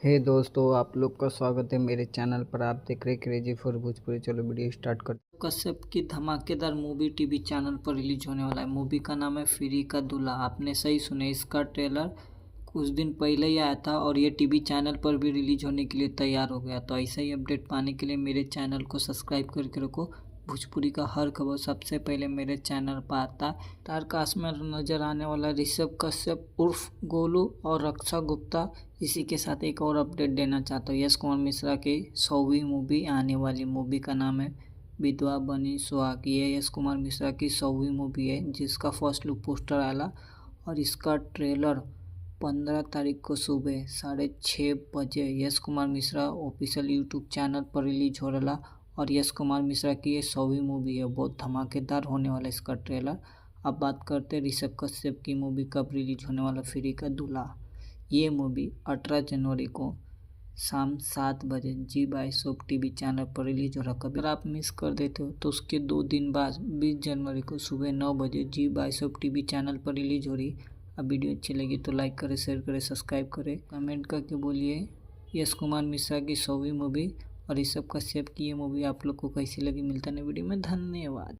हे दोस्तों, आप लोग का स्वागत है मेरे चैनल पर। आप देख रहे क्रेजी फॉर भोजपुरी। चलो वीडियो स्टार्ट कर। कश्यप की धमाकेदार मूवी टीवी चैनल पर रिलीज होने वाला है। मूवी का नाम है फिरी का दूल्हा। आपने सही सुने, इसका ट्रेलर कुछ दिन पहले ही आया था और ये टीवी चैनल पर भी रिलीज होने के लिए तैयार हो गया। तो ऐसा ही अपडेट पाने के लिए मेरे चैनल को सब्सक्राइब करके रखो। भोजपुरी का हर खबर सबसे पहले मेरे चैनल पर आता है। स्टारकास्ट में नजर आने वाला ऋषभ कश्यप उर्फ गोलू और रक्षा गुप्ता। इसी के साथ एक और अपडेट देना चाहता हूँ। यश कुमार मिश्रा की 100वीं मूवी आने वाली। मूवी का नाम है विधवा बनी सुहाग। ये यश कुमार मिश्रा की 100वीं मूवी है जिसका फर्स्ट लुक पोस्टर आया और इसका ट्रेलर 15 तारीख को सुबह 6:30 बजे Yash Kumar Mishra official YouTube channel पर रिलीज हो रहा। और यश कुमार मिश्रा की ये 100वीं मूवी है, बहुत धमाकेदार होने वाला इसका ट्रेलर। अब बात करते हैं ऋषभ कश्यप की मूवी कब रिलीज होने वाला, फिरी का दूल्हा। ये मूवी 18 जनवरी को शाम 7 बजे G22 टीवी चैनल पर रिलीज हो रहा। अगर आप मिस कर देते हो तो उसके 2 दिन बाद 20 जनवरी को सुबह 9 बजे G22 टीवी चैनल पर रिलीज हो रही। अब वीडियो अच्छी लगी तो लाइक करें, शेयर करें, सब्सक्राइब करें, कमेंट करके बोलिए यश कुमार मिश्रा की 100वीं मूवी और ऋषभ कश्यप की ये मूवी आप लोग को कैसी लगी। मिलता है वीडियो में। धन्यवाद।